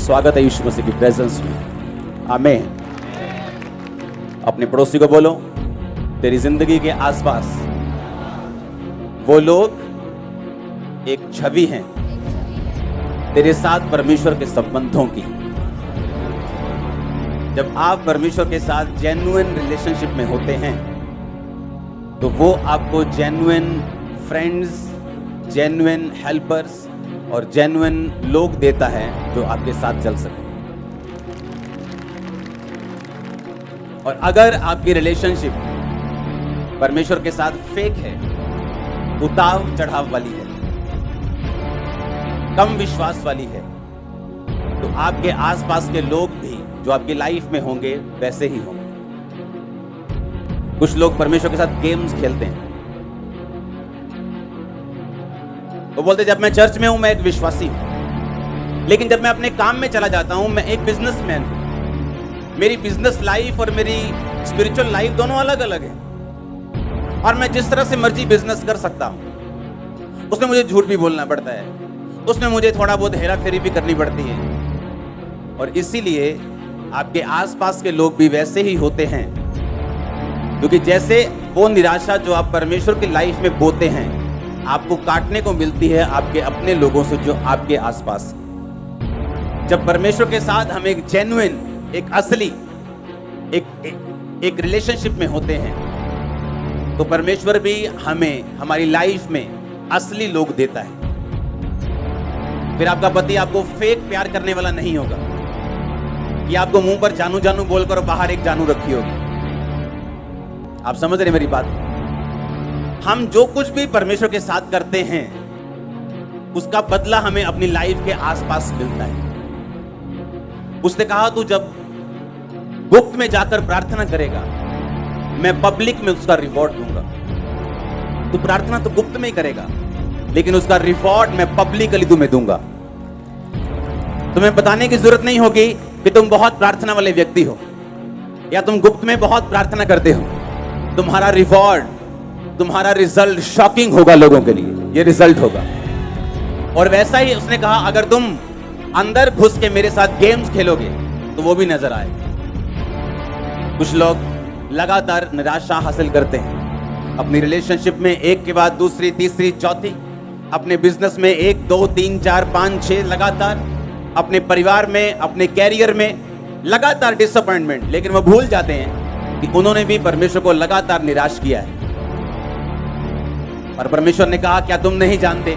स्वागत है यीशु मसीह की प्रेजेंस में। आमीन। अपने पड़ोसी को बोलो, तेरी जिंदगी के आसपास वो लोग एक छवि हैं तेरे साथ परमेश्वर के संबंधों की। जब आप परमेश्वर के साथ जेन्युइन रिलेशनशिप में होते हैं तो वो आपको जेन्युइन फ्रेंड्स, जेन्युइन हेल्पर्स और जेन्युइन लोग देता है जो आपके साथ चल सके। और अगर आपकी रिलेशनशिप परमेश्वर के साथ फेक है, उतार चढ़ाव वाली है, कम विश्वास वाली है, तो आपके आसपास के लोग भी जो आपकी लाइफ में होंगे वैसे ही होंगे। कुछ लोग परमेश्वर के साथ गेम्स खेलते हैं। वो बोलते जब मैं चर्च में हूं मैं एक विश्वासी हूं, लेकिन जब मैं अपने काम में चला जाता हूं मैं एक बिजनेसमैन हूं। मेरी बिजनेस लाइफ और मेरी स्पिरिचुअल लाइफ दोनों अलग अलग है, और मैं जिस तरह से मर्जी बिजनेस कर सकता हूं उसमें मुझे झूठ भी बोलना पड़ता है, उसमें मुझे थोड़ा बहुत हेरा फेरी भी करनी पड़ती है। और इसीलिए आपके आसपास के लोग भी वैसे ही होते हैं, क्योंकि जैसे वो निराशा जो आप परमेश्वर की लाइफ में बोते हैं आपको काटने को मिलती है आपके अपने लोगों से जो आपके आसपास। जब परमेश्वर के साथ हम एक जेन्युइन, एक असली, एक रिलेशनशिप में होते हैं तो परमेश्वर भी हमें हमारी लाइफ में असली लोग देता है। फिर आपका पति आपको फेक प्यार करने वाला नहीं होगा कि आपको मुंह पर जानू जानू बोलकर बाहर एक जानू रखी होगी। आप समझ रहे मेरी बात? हम जो कुछ भी परमेश्वर के साथ करते हैं उसका बदला हमें अपनी लाइफ के आसपास मिलता है। उसने कहा तू जब गुप्त में जाकर प्रार्थना करेगा मैं पब्लिक में उसका रिवॉर्ड दूंगा। तू प्रार्थना तो गुप्त में ही करेगा, लेकिन उसका रिवॉर्ड मैं पब्लिकली तुम्हें दूंगा। तुम्हें बताने की जरूरत नहीं होगी कि तुम बहुत प्रार्थना वाले व्यक्ति हो या तुम गुप्त में बहुत प्रार्थना करते हो। तुम्हारा रिवॉर्ड, तुम्हारा रिजल्ट शॉकिंग होगा लोगों के लिए, ये रिजल्ट होगा। और वैसा ही उसने कहा अगर तुम अंदर घुस के मेरे साथ गेम्स खेलोगे तो वो भी नजर आएगा। कुछ लोग लगातार निराशा हासिल करते हैं अपनी रिलेशनशिप में, एक के बाद दूसरी, तीसरी, चौथी, अपने बिजनेस में 1, 2, 3, 4, 5, 6 लगातार, अपने परिवार में, अपने कैरियर में लगातार डिसअपॉइंटमेंट। लेकिन वो भूल जाते हैं कि उन्होंने भी परमेश्वर को लगातार निराश किया है। और परमेश्वर ने कहा क्या तुम नहीं जानते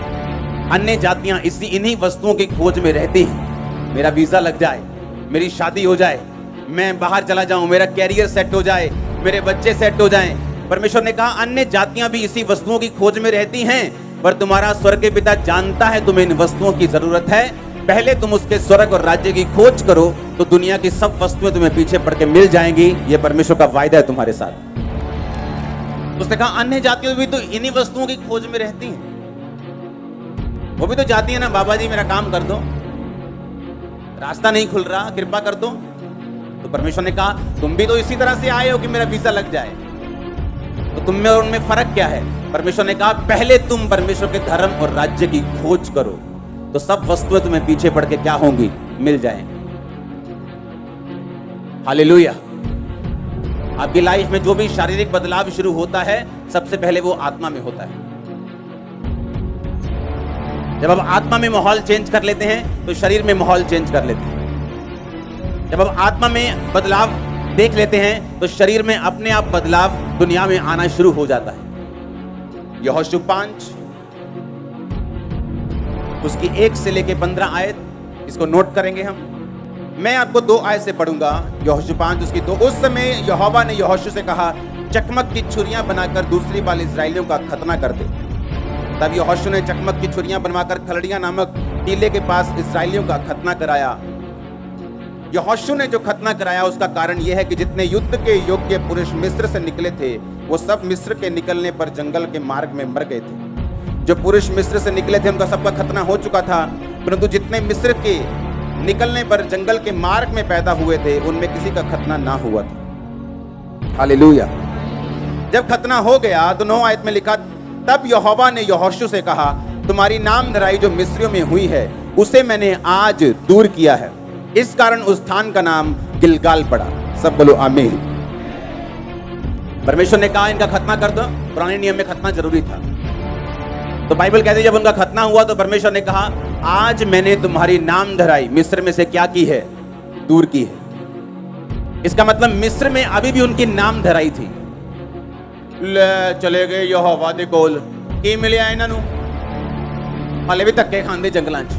अन्य जातियां इन्हीं वस्तुओं की खोज में रहती हैं। मेरा वीजा लग जाए, मेरी शादी हो जाए, मैं बाहर चला जाऊं, मेरा कैरियर सेट हो जाए, मेरे बच्चे सेट हो जाएं। परमेश्वर ने कहा अन्य जातियां भी इसी वस्तुओं की खोज में रहती हैं, पर तुम्हारा स्वर्ग के पिता जानता है तुम्हें इन वस्तुओं की जरूरत है। पहले तुम उसके स्वर्ग और राज्य की खोज करो तो दुनिया की सब वस्तुएं तुम्हें पीछे पड़ के मिल जाएंगी। ये परमेश्वर का वायदा है तुम्हारे साथ। उसने कहा अन्य जातियां भी तो इन्हीं वस्तुओं की खोज में रहती हैं। वो भी तो जाती है ना, बाबा जी मेरा काम कर दो, रास्ता नहीं खुल रहा, कृपा कर दो। तो परमेश्वर ने कहा तुम भी तो इसी तरह से आए हो कि मेरा वीजा लग जाए, तो तुम में और उनमें फर्क क्या है? परमेश्वर ने कहा पहले तुम परमेश्वर के धर्म और राज्य की खोज करो तो सब वस्तुएं तुम्हें पीछे पड़ के क्या होंगी? मिल जाएंगी। हालेलुया। आपकी लाइफ में जो भी शारीरिक बदलाव शुरू होता है सबसे पहले वो आत्मा में होता है। जब हम आत्मा में माहौल चेंज कर लेते हैं तो शरीर में माहौल चेंज कर लेते हैं। जब हम आत्मा में बदलाव देख लेते हैं तो शरीर में अपने आप बदलाव दुनिया में आना शुरू हो जाता है। यहोशू 5 उसकी 1 से लेके 15 आयत, इसको नोट करेंगे हम। मैं आपको 2 आयत से पढ़ूंगा। यहोशू 5 उसकी 2। उस समय यहोवा ने यहोशू से कहा चकमक की छुरियां बनाकर दूसरी बाल इस्राएलियों का खतना कर दे। तब यहोशू ने चकमक की छुरियां बनवाकर खलड़िया नामक टीले के पास इस्राएलियों का खतना कराया। यहोशू ने जो खतना कराया उसका कारण यह है कि जितने युद्ध के योग्य पुरुष मिस्र से निकले थे वो सब मिस्र के निकलने पर जंगल के मार्ग में मर गए थे। जो पुरुष मिस्र से निकले थे उनका सबका खतना हो चुका था, परंतु जितने मिस्र के निकलने पर जंगल के मार्ग में पैदा हुए थे उनमें किसी का खतना ना हुआ था। हालेलुया। जब खतना हो गया तो 9 आयत में लिखा तब यहोवा ने यहोशू से कहा तुम्हारी नाम धराई जो मिस्रियों में हुई है उसे मैंने आज दूर किया है। इस कारण उस स्थान का नाम गिलगाल पड़ा। सब बोलो आमीन। परमेश्वर ने कहा इनका खतना कर दो। पुराने नियम में खतना जरूरी था। तो बाइबल कहती है जब उनका खतना हुआ तो परमेश्वर ने कहा आज मैंने तुम्हारी नाम धराई मिस्र में से क्या की है? दूर की है। इसका मतलब मिस्र में अभी भी उनकी नाम धराई थी। ले चले गए यहोवा दे कोल की मिलिया इन्हां नूं हाले भी धक्के खांदे जंगलां च,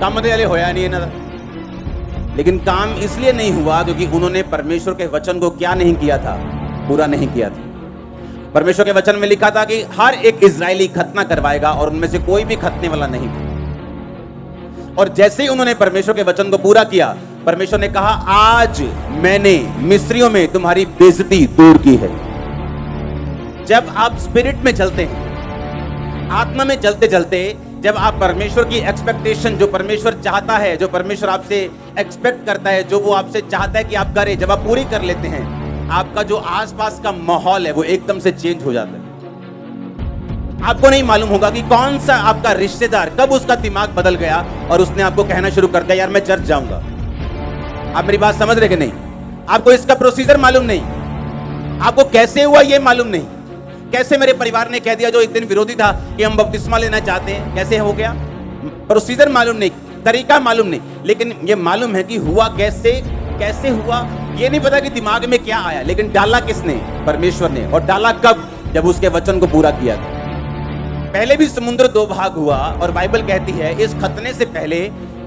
काम ते हले होया नहीं इन्हां दा। लेकिन काम इसलिए नहीं हुआ क्योंकि उन्होंने परमेश्वर के वचन को क्या नहीं किया था? पूरा नहीं किया था। परमेश्वर के वचन में लिखा था कि हर एक इजरायली खतना करवाएगा और उनमें से कोई भी खतने वाला नहीं था। और जैसे ही उन्होंने परमेश्वर के वचन को पूरा किया, परमेश्वर ने कहा आज मैंने मिस्रियों में तुम्हारी बेइज्जती दूर की है। जब आप स्पिरिट में चलते हैं, आत्मा में चलते चलते, जब आप परमेश्वर की एक्सपेक्टेशन, जो परमेश्वर चाहता है, जो परमेश्वर आपसे एक्सपेक्ट करता है, जो वो आपसे चाहता है कि आप करें, जब आप पूरी कर लेते हैं, आपका जो आसपास का माहौल है वो एकदम से चेंज हो जाता है। आपको नहीं मालूम होगा कि कौन सा आपका रिश्तेदार कब उसका दिमाग बदल गया और उसने आपको कहना शुरू कर दिया यार मैं चर्च जाऊंगा। आप मेरी बात समझ रहे कि नहीं? आपको इसका प्रोसीजर मालूम नहीं, आपको कैसे हुआ ये मालूम नहीं। कैसे मेरे परिवार ने कह दिया जो एक दिन विरोधी था कि हम बपतिस्मा लेना चाहते हैं, कैसे हो गया? प्रोसीजर मालूम नहीं, तरीका मालूम नहीं, लेकिन ये मालूम है कि हुआ कैसे हुआ। ये नहीं पता कि दिमाग में क्या आया, लेकिन डाला किसने? परमेश्वर ने। और डाला कब? जब उसके वचन को पूरा किया। पहले भी समुद्र दो भाग हुआ और बाइबल कहती है इस खतने से पहले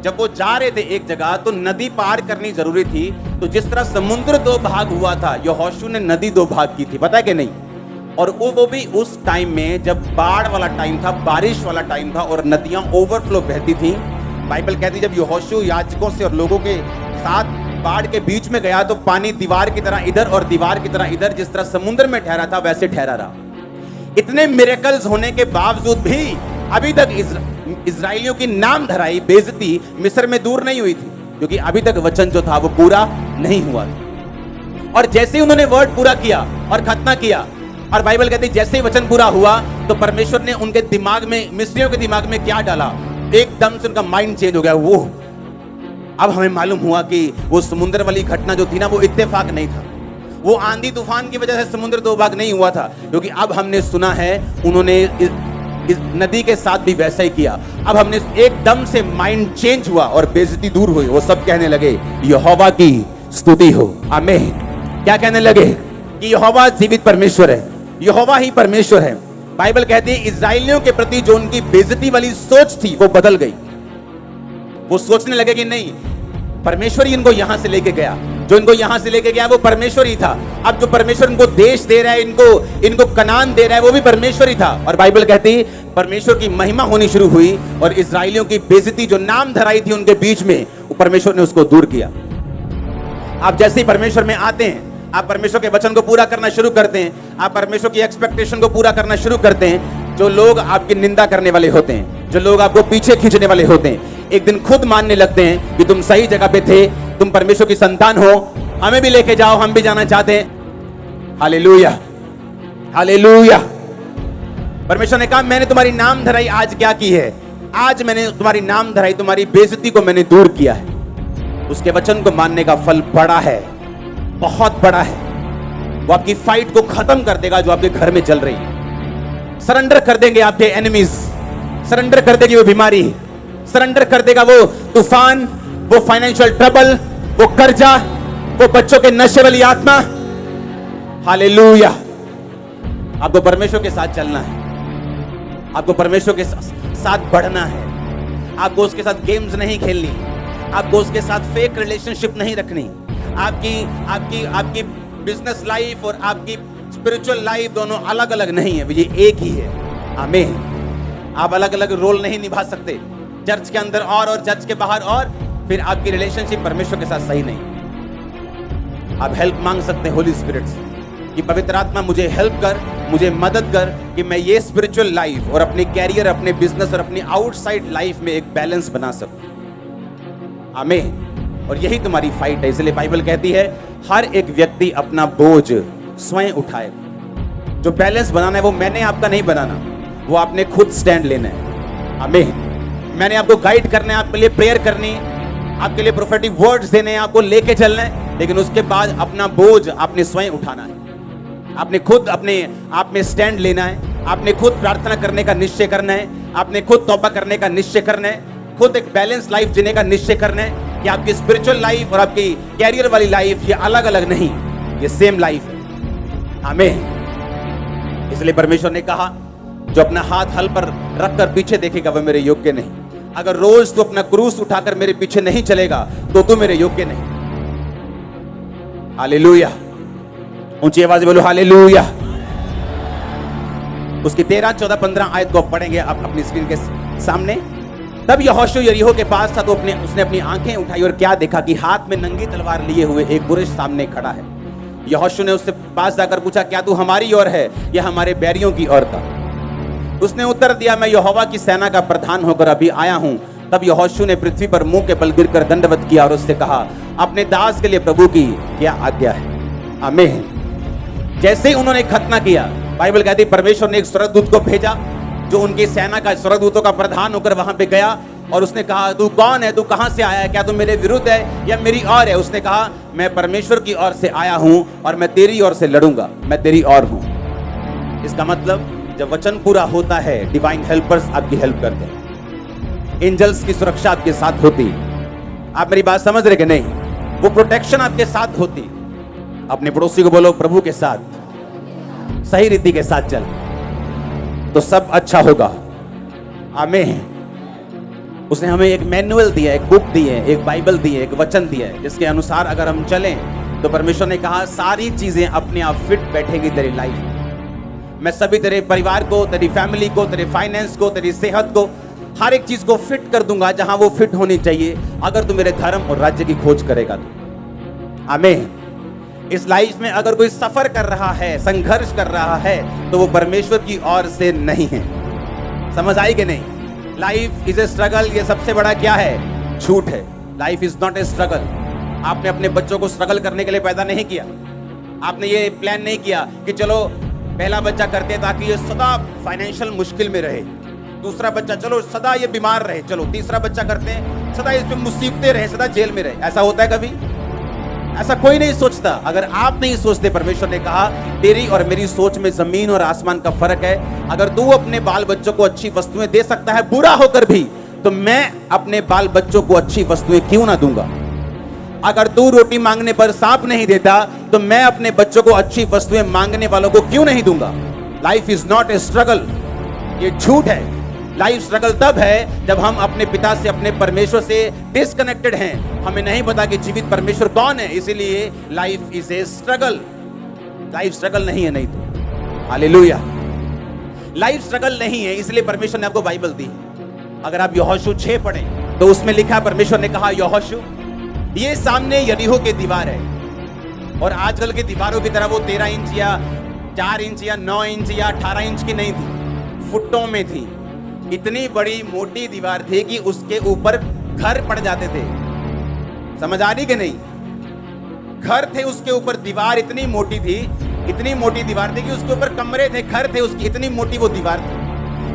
जब वो जा रहे थे एक जगह तो नदी पार करनी जरूरी थी। तो जिस तरह समुद्र दो भाग हुआ था, यहोशू ने नदी दो भाग की थी, पता है कि नहीं? और वो भी उस टाइम में जब बाढ़ वाला टाइम था, बारिश वाला टाइम था और नदियां ओवरफ्लो बहती थी। बाइबल कहती जब यहोशू याजकों से और लोगों के साथ बाढ़ के बीच में गया तो पानी दीवार की तरह इधर और दीवार की तरह इधर, जिस तरह समुद्र में ठहरा था वैसे ठहरा रहा। इतने मिरेकल्स होने के बावजूद भी अभी तक इजराइलियों की नाम धराई बेइज्जती मिस्र में दूर नहीं हुई थी, क्योंकि अभी तक वचन जो था वो पूरा नहीं हुआ था। और जैसे ही उन्होंने वर्ड पूरा किया और खतना किया, और बाइबल कहती है जैसे ही वचन पूरा हुआ तो परमेश्वर ने उनके दिमाग में, मिस्रियों के दिमाग में क्या डाला? एकदम से उनका माइंड चेंज हो गया। वो अब हमें मालूम हुआ कि वो समुद्र वाली घटना जो थी ना, वो इत्तेफाक नहीं था। वो आंधी तूफान की वजह से समुद्र दो भाग नहीं हुआ था, क्योंकि अब हमने सुना है उन्होंने इस नदी के साथ भी वैसा ही किया। अब हमने एकदम से माइंड चेंज हुआ और बेइज्जती दूर हुई। वो सब कहने लगे यहोवा की स्तुति हो, आमीन। क्या कहने लगे? कि यहोवा जीवित परमेश्वर है, यहोवा ही परमेश्वर है। बाइबल कहती है इजराइलियों के प्रति जो उनकी बेइज्जती वाली सोच थी वो बदल गई। वो सोचने लगे कि नहीं, परमेश्वर ही इनको यहां से लेके गया, जो इनको यहां से लेके गया वो परमेश्वर ही था। अब जो परमेश्वर इनको देश दे रहा है, इनको कनान दे रहा है, वो भी परमेश्वर ही था। और बाइबल कहती परमेश्वर की महिमा होनी शुरू हुई और इजराइलियों की बेइज्जती जो नाम धराई थी उनके बीच में, परमेश्वर ने उसको दूर किया। आप जैसे ही परमेश्वर में आते हैं, आप परमेश्वर के वचन को पूरा करना शुरू करते हैं, आप परमेश्वर की एक्सपेक्टेशन को पूरा करना शुरू करते हैं। जो लोग आपकी निंदा करने वाले होते हैं, जो लोग आपको पीछे खींचने वाले होते हैं, एक दिन खुद मानने लगते हैं कि तुम सही जगह पे थे, तुम परमेश्वर की संतान हो, हमें भी लेके जाओ, हम भी जाना चाहते हैं। Hallelujah, hallelujah. परमेश्वर ने कहा मैंने तुम्हारी नाम धराई आज क्या की है? आज मैंने तुम्हारी नाम धराई, तुम्हारी बेइज्जती को मैंने दूर किया है। उसके वचन को मानने का फल बड़ा है, बहुत बड़ा है। वो आपकी फाइट को खत्म कर देगा जो आपके घर में चल रही है। सरेंडर कर देंगे आपके एनिमीज, सरेंडर कर देगी वो बीमारी, सरेंडर कर देगा वो तूफान, वो फाइनेंशियल ट्रबल, वो कर्जा, वो बच्चों के नशे वाली आत्मा। हालेलुया। आपको परमेश्वर के साथ चलना है, आपको परमेश्वर के साथ बढ़ना है, आपको उसके साथ गेम्स नहीं खेलनी, आपको उसके साथ फेक रिलेशनशिप नहीं रखनी। आपकी बिजनेस लाइफ और आपकी स्पिरिचुअल लाइफ दोनों अलग अलग नहीं है, ये एक ही है। आमीन। आप अलग अलग रोल नहीं निभा सकते, चर्च के अंदर और चर्च के बाहर और, फिर आपकी रिलेशनशिप परमेश्वर के साथ सही नहीं। आप हेल्प मांग सकते हैं होली स्पिरिट से कि पवित्र आत्मा मुझे हेल्प कर, मुझे मदद कर कि मैं ये स्पिरिचुअल लाइफ और अपने कैरियर, अपने बिजनेस और अपनी आउटसाइड लाइफ में एक बैलेंस बना सकूं। आमीन। और यही तुम्हारी फाइट है। इसलिए बाइबल कहती है हर एक व्यक्ति अपना बोझ स्वयं उठाए। जो बैलेंस बनाना है वो मैंने आपका नहीं बनाना, वो आपने खुद स्टैंड लेना है। आमीन। मैंने आपको गाइड करना है, आपके लिए प्रेयर करनी, आपके लिए प्रोफेटिक वर्ड्स देने हैं, आपको लेके चलना है, लेकिन उसके बाद अपना बोझ आपने स्वयं उठाना है। आपने खुद अपने आप में स्टैंड लेना है, आपने खुद प्रार्थना करने का निश्चय करना है, आपने खुद तौबा करने का निश्चय करना है, खुद एक बैलेंस लाइफ जीने का निश्चय करना है कि आपकी स्पिरिचुअल लाइफ और आपकी कैरियर वाली लाइफ ये अलग अलग नहीं, ये सेम लाइफ है। आमीन। इसलिए परमेश्वर ने कहा, जो अपना हाथ हल पर रखकर पीछे देखेगा वह मेरे योग्य नहीं। अगर रोज तू अपना क्रूस उठाकर मेरे पीछे नहीं चलेगा तो तू मेरे योग्य नहीं। हालेलुया, ऊंची आवाज बोलो हालेलुया। उसकी 13, 14, 15 आयत को पढ़ेंगे आप अपनी स्क्रीन के सामने। तब यहोशू यरीहो के पास था तो उसने अपनी आंखें उठाई और क्या देखा कि हाथ में नंगी तलवार लिए हुए एक पुरुष सामने खड़ा है। यहोशू ने उससे पास जाकर पूछा, क्या तू हमारी ओर है या हमारे बैरियों की ओर का? उसने उत्तर दिया, मैं यहोवा की सेना का प्रधान होकर अभी आया हूं। तब यहोशू ने पृथ्वी पर मुंह के बल गिरकर दंडवत किया और उससे कहा, अपने दास के लिए प्रभु की क्या आज्ञा है? आमीन। जैसे ही उन्होंने खतना किया, बाइबल कहती है परमेश्वर ने एक स्वर्गदूत को भेजा जो उनकी सेना का स्वर्गदूतों का प्रधान होकर वहां पे गया और उसने कहा, तू कौन है? तू कहां से आया है? क्या तू मेरे विरुद्ध है या मेरी ओर है? उसने कहा, मैं परमेश्वर की ओर से आया हूं और मैं तेरी ओर से लड़ूंगा, मैं तेरी ओर हूं। इसका मतलब जब वचन पूरा होता है, डिवाइन हेल्पर्स आपकी हेल्प करते हैं, एंजल्स की सुरक्षा आपके साथ होती। आप मेरी बात समझ रहे कि नहीं? वो प्रोटेक्शन आपके साथ होती। अपने पड़ोसी को बोलो, प्रभु के साथ सही रीति के साथ चल तो सब अच्छा होगा। आमीन। उसने हमें एक मैनुअल दिया, एक बुक दी है, एक बाइबल दी है, एक वचन दिया है, जिसके अनुसार अगर हम चलें तो परमेश्वर ने कहा सारी चीजें अपने आप फिट बैठेंगी तेरी लाइफ में। मैं सभी तेरे परिवार को, तेरी फैमिली को, तेरे फाइनेंस को, तेरी सेहत को, हर एक चीज को फिट कर दूंगा जहां वो फिट होनी चाहिए, अगर तू मेरे धर्म और राज्य की खोज करेगा तो। आमीन। इस लाइफ में अगर कोई सफर कर रहा है, संघर्ष कर रहा है, तो वो परमेश्वर की ओर से नहीं है। समझ आई कि नहीं? लाइफ इज ए स्ट्रगल, ये सबसे बड़ा क्या है? झूठ है। Life is not a struggle. आपने अपने बच्चों को स्ट्रगल करने के लिए पैदा नहीं किया। आपने ये प्लान नहीं किया कि चलो पहला बच्चा करते ताकि ये सदा फाइनेंशियल मुश्किल में रहे, दूसरा बच्चा चलो सदा ये बीमार रहे, चलो तीसरा बच्चा करते हैं सदा इस पे मुसीबतें रहे, सदा जेल में रहे। ऐसा होता है कभी? ऐसा कोई नहीं सोचता। अगर आप नहीं सोचते, परमेश्वर ने कहा तेरी और मेरी सोच में जमीन और आसमान का फर्क है। अगर तू अपने बाल बच्चों को अच्छी वस्तुएं दे सकता है बुरा होकर भी, तो मैं अपने बाल बच्चों को अच्छी वस्तुएं क्यों ना दूंगा? अगर तू रोटी मांगने पर सांप नहीं देता, तो मैं अपने बच्चों को अच्छी वस्तुएं मांगने वालों को क्यों नहीं दूंगा? Life is not a struggle, ये झूठ है। लाइफ स्ट्रगल तब है जब हम अपने पिता से, अपने परमेश्वर से डिस्कनेक्टेड हैं। हमें नहीं पता कि जीवित परमेश्वर कौन है, इसीलिए life is a struggle. Life struggle नहीं है, नहीं तो हालेलुया। लाइफ स्ट्रगल नहीं है, इसलिए परमेश्वर ने आपको बाइबल दी है। अगर आप यहोशू 6 पढ़ें तो उसमें लिखा है, परमेश्वर ने कहा यहोशू ये सामने यरीहो की दीवार है, और आजकल की दीवारों की तरह वो 13 इंच या 4 इंच या 9 इंच या 18 इंच की नहीं थी, फुटों में थी। इतनी बड़ी मोटी दीवार थी कि उसके ऊपर घर पड़ जाते थे। समझ आ रही कि नहीं? घर थे उसके ऊपर, दीवार इतनी मोटी थी, इतनी मोटी दीवार थी कि उसके ऊपर कमरे थे, घर थे उसकी, इतनी मोटी वो दीवार थी।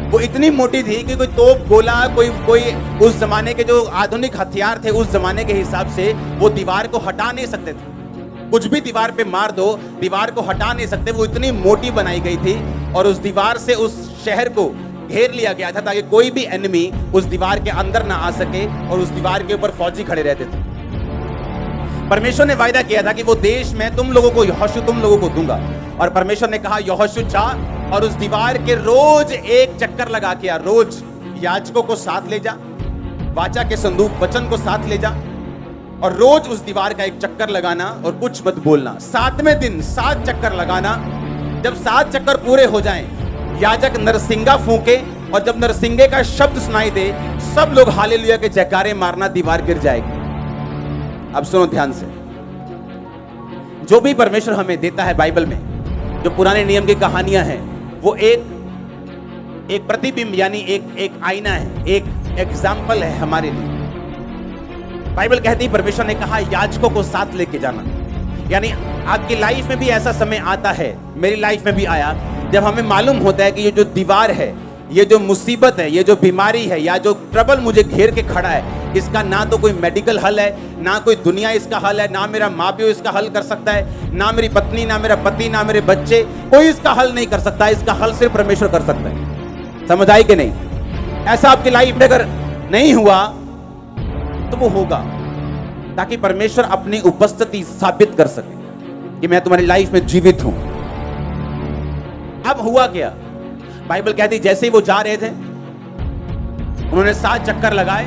वो इतनी मोटी थी कि कोई तोप गोला, कोई उस जमाने के जो आधुनिक हथियार थे उस जमाने के हिसाब से वो दीवार को हटा नहीं सकते थे। कुछ भी दीवार पे मार दो, दीवार को हटा नहीं सकते। वो इतनी मोटी बनाई गई थी और उस दीवार से उस शहर को घेर लिया गया था ताकि कोई भी एनिमी उस दीवार के अंदर ना आ सके, और उस दीवार के ऊपर फौजी खड़े रहते थे। परमेश्वर ने वायदा किया था कि वो देश में तुम लोगों को, यहोशू तुम लोगों को दूंगा। और परमेश्वर ने कहा यहोशू जा और उस दीवार के रोज एक चक्कर लगा के आ, रोज याजकों को साथ ले जा, वाचा के संदूक वचन को साथ ले जा, और रोज उस दीवार का एक चक्कर लगाना और कुछ मत बोलना। 7वें दिन 7 चक्कर लगाना। जब 7 चक्कर पूरे हो जाएं, याजक नरसिंगा फूंके, और जब नरसिंगे का शब्द सुनाई दे, सब लोग हालेलुया के जयकारे मारना, दीवार गिर जाएगी। अब सुनो ध्यान से, जो भी परमेश्वर हमें देता है बाइबल में, जो पुराने नियम की कहानियां हैं, वो एक प्रतिबिंब यानी एक आईना है, एक एग्जाम्पल है हमारे लिए। बाइबल कहती है परमेश्वर ने कहा याजकों को साथ लेके जाना। यानी आपकी लाइफ में भी ऐसा समय आता है, मेरी लाइफ में भी आया, जब हमें मालूम होता है कि ये जो दीवार है, ये जो मुसीबत है, ये जो बीमारी है, या जो ट्रबल मुझे घेर के खड़ा है, इसका ना तो कोई मेडिकल हल है, ना कोई दुनिया इसका हल है, ना मेरा माँ प्यो इसका हल कर सकता है, ना मेरी पत्नी, ना मेरा पति, ना मेरे बच्चे, कोई इसका हल नहीं कर सकता। इसका हल सिर्फ परमेश्वर कर सकता है। समझ आई कि नहीं? ऐसा आपकी लाइफ में अगर नहीं हुआ तो वो होगा, ताकि परमेश्वर अपनी उपस्थिति साबित कर सके कि मैं तुम्हारी लाइफ में जीवित हूं। अब हुआ क्या? बाइबल कहती जैसे ही वो जा रहे थे, उन्होंने 7 चक्कर लगाए।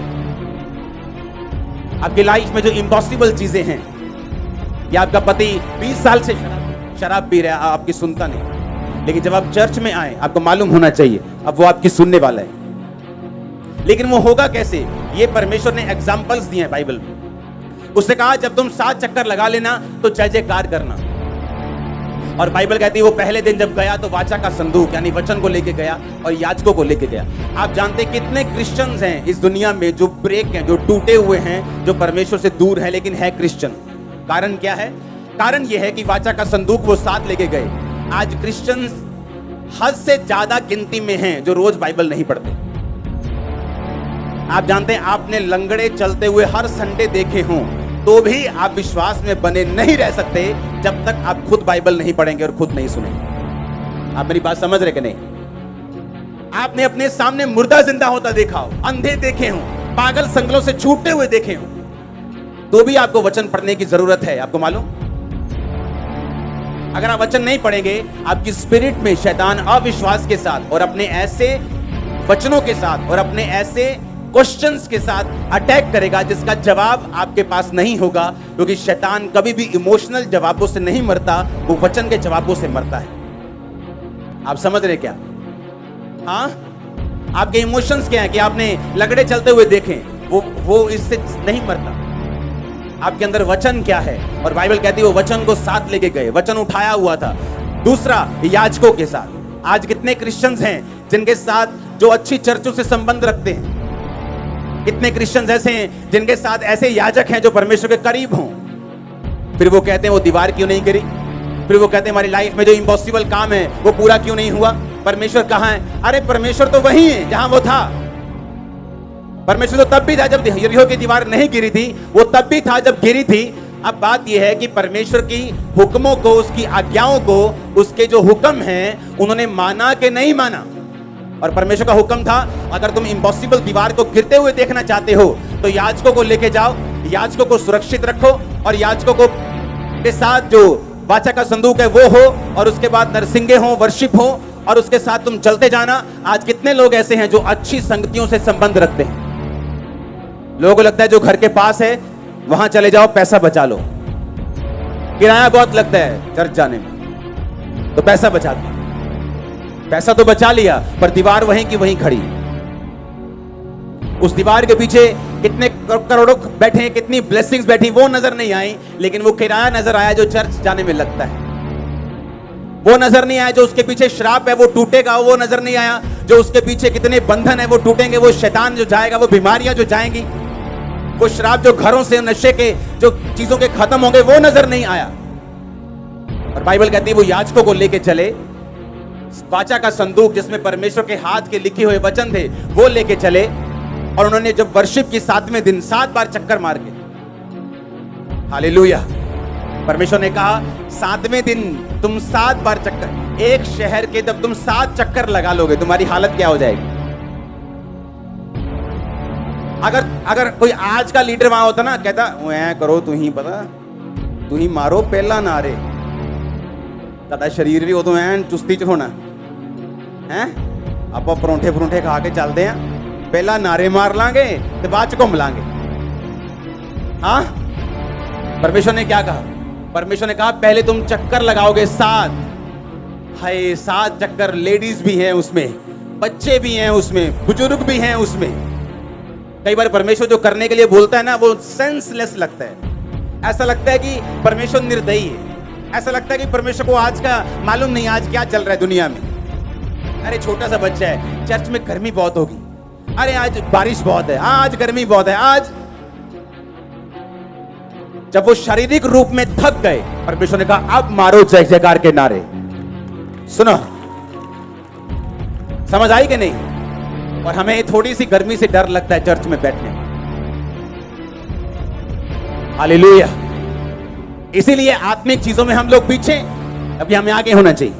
आपकी लाइफ में जो इम्पॉसिबल चीजें हैं, या आपका पति 20 साल से शराब पी रहा है, आपकी सुनता नहीं, लेकिन जब आप चर्च में आए आपको मालूम होना चाहिए अब वो आपकी सुनने वाला है। लेकिन वो होगा कैसे? ये परमेश्वर ने एग्जाम्पल्स दिए हैं बाइबल में। उसने कहा जब तुम 7 चक्कर लगा लेना तो जय जयकार करना। और बाइबल कहती है वो पहले दिन जब गया तो वाचा का संदूक यानी वचन को लेके गया और याजकों को लेके गया। आप जानते हैं कितने क्रिश्चियंस हैं इस दुनिया में जो ब्रेक हैं, जो टूटे हुए हैं, जो परमेश्वर से दूर है लेकिन है क्रिश्चियन। कारण क्या है? कारण यह है कि वाचा का संदूक वो साथ लेके गए। आज क्रिश्चियंस हद से ज्यादा गिनती में हैं जो रोज बाइबल नहीं पढ़ते। आप जानते हैं आपने लंगड़े चलते हुए हर संडे देखे हों तो भी आप विश्वास में बने नहीं रह सकते जब तक आप खुद बाइबल नहीं पढ़ेंगे और खुद नहीं सुनेंगे। आप मेरी बात समझ रहे कि नहीं? आपने अपने सामने मुर्दा जिंदा होता देखा हो, अंधे देखे हो, पागल संगलों से छूटते हुए देखे हो, तो भी आपको वचन पढ़ने की जरूरत है। आपको मालूम, अगर आप वचन नहीं पढ़ेंगे आपकी स्पिरिट में शैतान अविश्वास के साथ और अपने ऐसे वचनों के साथ और अपने ऐसे क्वेश्चंस के साथ अटैक करेगा जिसका जवाब आपके पास नहीं होगा, क्योंकि शैतान कभी भी इमोशनल जवाबों से नहीं मरता, वो वचन के जवाबों से मरता है। आप समझ रहे क्या? हाँ, आपके इमोशंस क्या है कि आपने लगड़े चलते हुए देखे, वो इससे नहीं मरता। आपके अंदर वचन क्या है? और बाइबल कहती है वो वचन को साथ लेके गए, वचन उठाया हुआ था। दूसरा, याजकों के साथ। आज कितने क्रिश्चियंस हैं जिनके साथ जो अच्छी चर्चों से संबंध रखते हैं? कितने क्रिश्चियंस ऐसे हैं जिनके साथ ऐसे याजक हैं जो परमेश्वर के करीब हों, फिर वो कहते हैं वो दीवार क्यों नहीं गिरी? फिर वो कहते हैं हमारी लाइफ में जो इम्पॉसिबल काम है वो पूरा क्यों नहीं हुआ? परमेश्वर कहाँ है? अरे परमेश्वर तो वही है जहां वो था। परमेश्वर तो तब भी था जब यरीहो की दीवार नहीं गिरी थी, वो तब भी था जब गिरी थी। अब बात यह है कि परमेश्वर की हुक्मों को, उसकी आज्ञाओं को, उसके जो हुक्म हैं उन्होंने माना कि नहीं माना। और परमेश्वर का हुक्म था अगर तुम इम्पॉसिबल दीवार को गिरते हुए देखना चाहते हो तो याजकों को लेके जाओ, याजकों को सुरक्षित रखो और याजकों को के साथ जो वाचा का संदूक है वो हो, और उसके बाद नरसिंगे हो, वर्शिप हो, और उसके साथ तुम चलते जाना। आज कितने लोग ऐसे हैं जो अच्छी संगतियों से संबंध रखते हैं? लोगों को लगता है जो घर के पास है वहां चले जाओ, पैसा बचा लो। किराया बहुत लगता है चर्च जाने में, तो पैसा बचा दो। पैसा तो बचा लिया पर दीवार वहीं की वहीं खड़ी। उस दीवार के पीछे कितने करोड़ों बैठे हैं, कितनी ब्लेसिंग्स बैठी, वो नजर नहीं आई, लेकिन वो किराया नजर आया जो चर्च जाने में लगता है। वो नजर नहीं आया जो उसके पीछे श्राप है वो टूटेगा, वो नजर नहीं आया जो उसके पीछे कितने बंधन है वो टूटेंगे, वो शैतान जो जाएगा, वो बीमारियां जो जाएंगी, वो श्राप जो घरों से, नशे के जो चीजों के खत्म होंगे, वो नजर नहीं आया। और बाइबल कहती है वो याजकों को लेके चले, वाचा का संदूक जिसमें परमेश्वर के हाथ के लिखे हुए वचन थे वो लेके चले, और उन्होंने जब वर्शिप की 7वें दिन 7 बार चक्कर मार के, हालेलुया, परमेश्वर ने कहा 7वें दिन तुम 7 बार चक्कर, एक शहर के जब तुम 7 चक्कर लगा लोगे तुम्हारी हालत क्या हो जाएगी? अगर कोई आज का लीडर वहां होता ना, कहता ऐ करो तू ही पता, तू ही मारो पहला नारे, ਤੁਹਾਡਾ शरीर भी उदों ਐਨ चुस्ती च होना है। ਆਪਾਂ ਪਰੌਂਠੇ खा के चलते हैं, पहला नारे मार लांगे तो बाद च घूम लांगे। हाँ, परमेश्वर ने क्या कहा? परमेश्वर ने कहा पहले तुम चक्कर लगाओगे 7। हाय 7 चक्कर, लेडीज भी हैं उसमें, बच्चे भी हैं उसमें, बुजुर्ग भी हैं उसमें। कई बार परमेश्वर जो करने के लिए बोलता है ना वो सेंसलेस लगता है। ऐसा लगता है कि परमेश्वर निर्दयी है, ऐसा लगता है कि परमेश्वर को आज का मालूम नहीं आज क्या चल रहा है दुनिया में। अरे छोटा सा बच्चा है, चर्च में गर्मी बहुत होगी, अरे आज बारिश बहुत है, आज गर्मी बहुत है। आज जब वो शारीरिक रूप में थक गए, परमेश्वर ने कहा अब मारो जय जयकार के नारे। सुनो, समझ आई कि नहीं? और हमें थोड़ी सी गर्मी से डर लगता है चर्च में बैठने में। हालेलुया। इसीलिए आत्मिक चीजों में हम लोग पीछे, अभी हमें आगे होना चाहिए।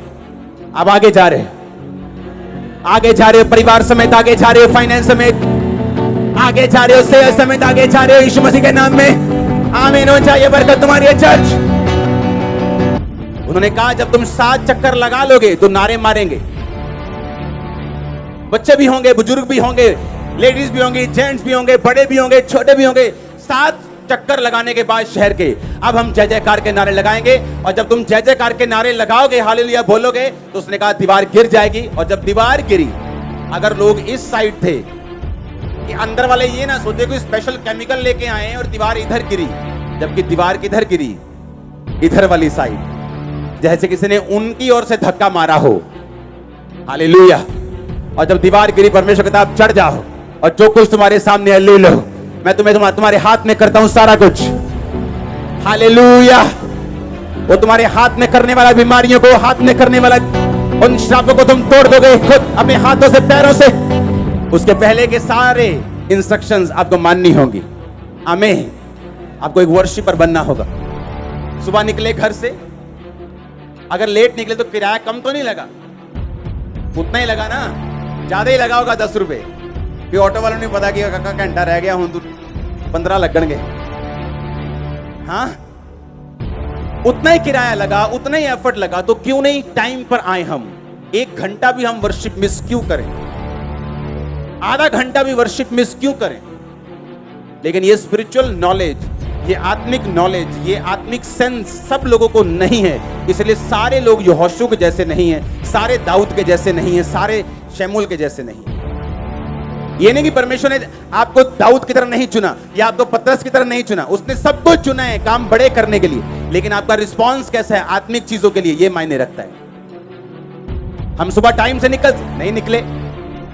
अब आगे जा रहे हैं, आगे जा रहे हो, परिवार समेत आगे जा रहे हो, फाइनेंस समेत आगे जा रहे हो, सेहत समेत आगे जा रहे हो, यीशु मसीह के नाम में आमीन हो जाए। बरकत तुम्हारी है चर्च। उन्होंने कहा जब तुम 7 चक्कर लगा लोगे तो नारे मारेंगे। बच्चे भी होंगे, बुजुर्ग भी होंगे, लेडीज भी होंगी, जेंट्स भी होंगे, बड़े भी होंगे, छोटे भी होंगे। 7 चक्कर लगाने के बाद शहर के अब हम जय जयकार के नारे लगाएंगे। और जब तुम जय जयकार के नारे लगाओगे, हालेलुया बोलोगे, तो उसने कहा दीवार गिर जाएगी। और जब दीवार गिरी, अगर लोग इस साइड थे कि अंदर वाले ये ना सोचे कोई स्पेशल केमिकल लेके आए और दीवार इधर गिरी, जबकि दीवार किधर गिरी, इधर वाली साइड, जैसे किसी ने उनकी ओर से धक्का मारा हो। हालेलुया। और जब दीवार गिरी, परमेश्वर कहता आप चढ़ जाओ और जो कुछ तुम्हारे सामने है ले लो, मैं तुम्हारे हाथ में करता हूं सारा कुछ। हालेलुया। वो तुम्हारे हाथ में करने वाला, बीमारियों को हाथ में करने वाला, उन श्रापों को तुम तोड़ दोगे खुद अपने हाथों से, पैरों से। उसके पहले के सारे इंस्ट्रक्शंस आपको माननी होगी। आमीन। आपको एक वर्शिपर बनना होगा। सुबह निकले घर से, अगर लेट निकले तो किराया कम तो नहीं लगा, उतना ही लगा ना, ज्यादा ही लगा होगा 10 रुपए। फिर ऑटो वालों ने पता किया काका घंटा रह गया हूं तो 15 लगणगे। हाँ, उतना ही किराया लगा, उतना ही एफर्ट लगा, तो क्यों नहीं टाइम पर आए हम। 1 घंटा भी हम वर्शिप मिस क्यों करें, आधा घंटा भी वर्शिप मिस क्यों करें। लेकिन ये स्पिरिचुअल नॉलेज, ये आत्मिक नॉलेज, ये आत्मिक सेंस सब लोगों को नहीं है। इसलिए सारे लोग यहोशू के जैसे नहीं है, सारे दाऊद के जैसे नहीं है, सारे शमूएल के जैसे नहीं है। ये नहीं कि परमेश्वर ने आपको दाऊद की तरह नहीं चुना या आपको पतरस की तरह नहीं चुना, उसने सबको चुना है काम बड़े करने के लिए। लेकिन आपका रिस्पांस कैसा है आत्मिक चीजों के लिए, ये मायने रखता है। हम सुबह टाइम से नहीं निकले,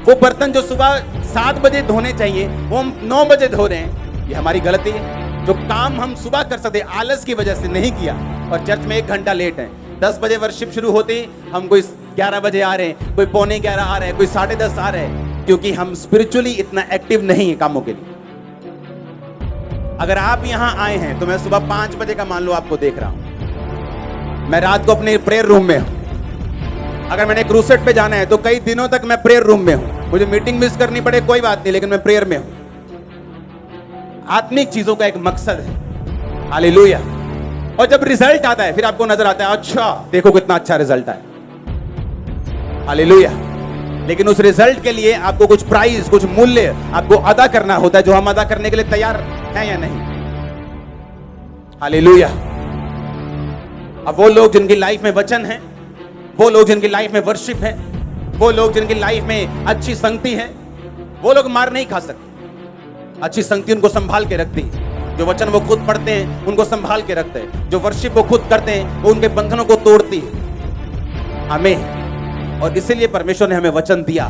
वो बर्तन जो सुबह 7 बजे धोने चाहिए वो हम 9 बजे धो रहे हैं, ये हमारी गलती है। जो काम हम सुबह कर सकते आलस की वजह से नहीं किया, और चर्च में 1 घंटा लेट है। 10 बजे वर्शिप शुरू होती, हम कोई 11 बजे आ रहे हैं, कोई 11:45 आ रहे हैं, कोई 10:30 आ रहे हैं, क्योंकि हम स्पिरिचुअली इतना एक्टिव नहीं है कामों के लिए। अगर आप यहां आए हैं तो मैं सुबह 5 बजे का मान लो आपको देख रहा हूं, मैं रात को अपने प्रेयर रूम में हूं। अगर मैंने क्रूसेड पे जाना है तो कई दिनों तक मैं प्रेयर रूम में हूं, मुझे मीटिंग मिस करनी पड़े कोई बात नहीं, लेकिन मैं प्रेयर में हूं। आत्मिक चीजों का एक मकसद है। हालेलुया। और जब रिजल्ट आता है फिर आपको नजर आता है, अच्छा देखो कितना अच्छा रिजल्ट आया। हालेलुया। लेकिन उस रिजल्ट के लिए आपको कुछ प्राइस, कुछ मूल्य आपको अदा करना होता है, जो हम अदा करने के लिए तैयार हैं या नहीं। हालेलुया। अब वो लोग जिनकी लाइफ में वचन है, वो लोग जिनकी लाइफ में वर्शिप है, वो लोग जिनकी लाइफ में अच्छी संगति है, वो लोग मार नहीं खा सकते। अच्छी संगति उनको संभाल के रखती है। जो वचन वो खुद पढ़ते हैं उनको संभाल के रखते हैं। जो वर्शिप वो खुद करते हैं वो उनके बंधनों को तोड़ती है। आमीन। और इसीलिए परमेश्वर ने हमें वचन दिया,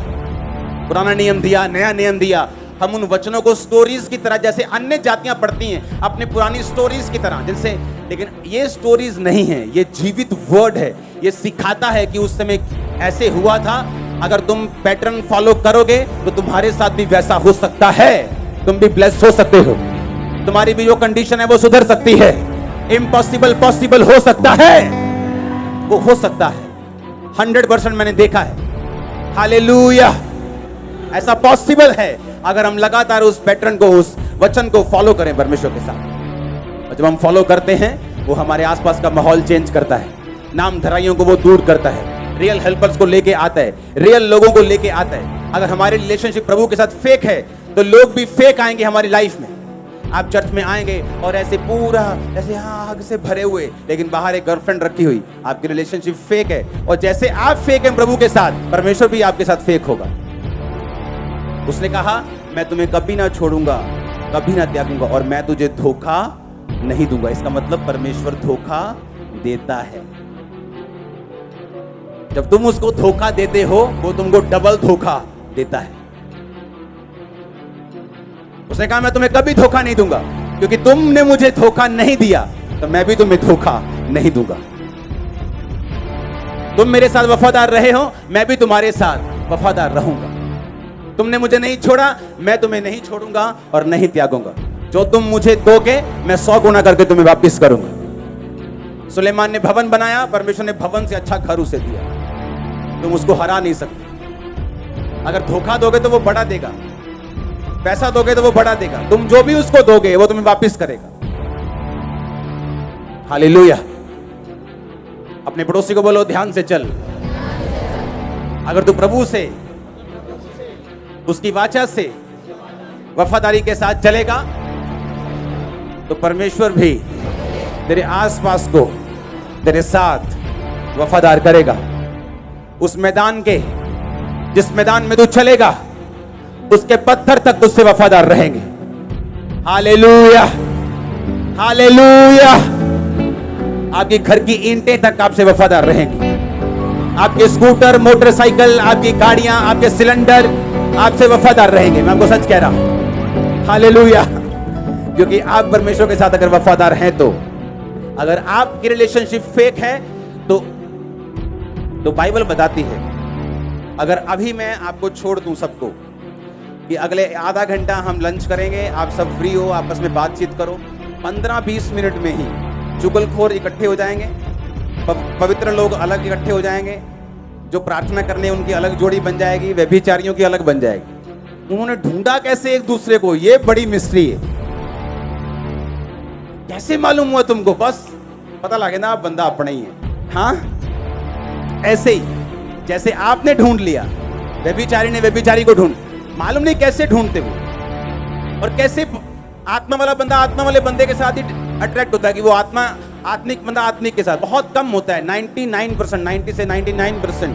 पुराना नियम दिया, नया नियम दिया। हम उन वचनों को स्टोरीज की तरह, जैसे अन्य जातियां पढ़ती हैं अपने पुरानी स्टोरीज की तरह, जिनसे, लेकिन ये स्टोरीज नहीं है, ये जीवित वर्ड है। ये सिखाता है कि उस समय ऐसे हुआ था, अगर तुम पैटर्न फॉलो करोगे तो तुम्हारे साथ भी वैसा हो सकता है, तुम भी ब्लेस्ड हो सकते हो, तुम्हारी भी जो कंडीशन है वो सुधर सकती है। इम्पॉसिबल पॉसिबल हो सकता है, वो हो सकता है। 100% मैंने देखा है। हालेलुया। ऐसा पॉसिबल है अगर हम लगातार उस पैटर्न को, उस वचन को फॉलो करें परमेश्वर के साथ। और जब हम फॉलो करते हैं वो हमारे आसपास का माहौल चेंज करता है, नाम धराइयों को वो दूर करता है, रियल हेल्पर्स को लेके आता है, रियल लोगों को लेके आता है। अगर हमारी रिलेशनशिप प्रभु के साथ फेक है तो लोग भी फेक आएंगे हमारी लाइफ में। आप चर्च में आएंगे और ऐसे पूरा ऐसे आग से भरे हुए, लेकिन बाहर एक गर्लफ्रेंड रखी हुई, आपकी रिलेशनशिप फेक है। और जैसे आप फेक हैं प्रभु के साथ, परमेश्वर भी आपके साथ फेक होगा। उसने कहा मैं तुम्हें कभी ना छोड़ूंगा, कभी ना त्यागूंगा, और मैं तुझे धोखा नहीं दूंगा। इसका मतलब परमेश्वर धोखा देता है। जब तुम उसको धोखा देते हो वो तुमको डबल धोखा देता है। उसने कहा मैं तुम्हें कभी धोखा नहीं दूंगा, क्योंकि तुमने मुझे धोखा नहीं दिया तो मैं भी तुम्हें धोखा नहीं दूंगा। तुम मेरे साथ वफादार रहे हो, मैं भी तुम्हारे साथ वफादार रहूंगा। तुमने मुझे नहीं छोड़ा, मैं तुम्हें नहीं छोड़ूंगा और नहीं त्यागूंगा। जो तुम मुझे दोगे मैं 100 गुना करके तुम्हें वापस करूंगा। सुलेमान ने भवन बनाया, परमेश्वर ने भवन से अच्छा घर उसे दिया। तुम उसको हरा नहीं सकते। अगर धोखा दोगे तो वो बढ़ा देगा, पैसा दोगे तो वो बढ़ा देगा। तुम जो भी उसको दोगे वो तुम्हें वापस करेगा। हालेलुया। अपने पड़ोसी को बोलो ध्यान से चल। अगर तू प्रभु से, उसकी वाचा से वफादारी के साथ चलेगा तो परमेश्वर भी तेरे आसपास को तेरे साथ वफादार करेगा। उस मैदान के, जिस मैदान में तू चलेगा, उसके पत्थर तक तुझसे वफादार रहेंगे। Hallelujah, hallelujah. आपकी घर की ईंटें तक आपसे वफादार रहेंगी। आपके स्कूटर, मोटरसाइकिल, आपकी गाड़ियां, आपके सिलेंडर आपसे वफादार रहेंगे। मैं आपको सच कह रहा हूं। हालेलुया। क्योंकि आप परमेश्वर के साथ अगर वफादार हैं तो, अगर आपकी रिलेशनशिप फेक है तो बाइबल बताती है, अगर अभी मैं आपको छोड़ दूं सबको कि अगले आधा घंटा हम लंच करेंगे, आप सब फ्री हो, आपस में बातचीत करो, 15-20 मिनट में ही चुगलखोर इकट्ठे हो जाएंगे, पवित्र लोग अलग इकट्ठे हो जाएंगे, जो प्रार्थना करने उनकी अलग जोड़ी बन जाएगी, व्यभिचारियों की अलग बन जाएगी। उन्होंने ढूंढा कैसे एक दूसरे को, ये बड़ी मिस्ट्री है। कैसे मालूम हुआ तुमको? बस पता लगे ना आप बंदा अपना ही है। हाँ, ऐसे ही जैसे आपने ढूंढ लिया, व्यभिचारी ने व्यभिचारी को ढूंढ, मालूम नहीं कैसे ढूंढते वो, और कैसे आत्मा वाला बंदा आत्मा वाले बंदे के साथ ही अट्रैक्ट होता है कि वो आत्मिक बंदा आत्मिक के साथ। बहुत कम होता है, 99%, 90 से 99%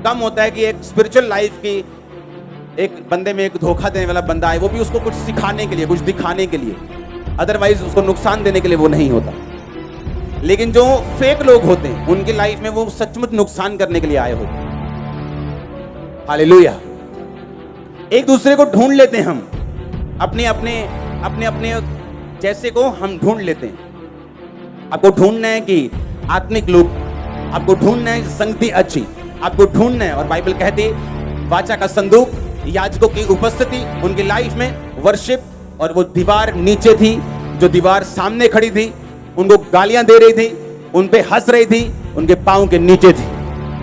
कम होता है कि एक स्पिरिचुअल लाइफ की एक बंदे में एक धोखा देने वाला बंदा है, वो भी उसको कुछ सिखाने के लिए, कुछ दिखाने के लिए, अदरवाइज उसको नुकसान देने के लिए वो नहीं होता। लेकिन जो फेक लोग होते हैं उनकी लाइफ में वो सचमुच नुकसान करने के लिए आए होते हैं। हालेलुया। एक दूसरे को ढूंढ लेते हैं हम, अपने अपने जैसे को हम ढूंढ लेते हैं। आपको ढूंढना है कि आत्मिक लोग, आपको ढूंढना है संगति अच्छी, आपको ढूंढना है। और बाइबल कहती है वाचा का संदूक, याजकों की उपस्थिति उनकी लाइफ में, वर्शिप, और वो दीवार नीचे थी, जो दीवार सामने खड़ी थी उनको गालियां दे रही थी, उन पे हंस रही थी, उनके पांव के नीचे थी।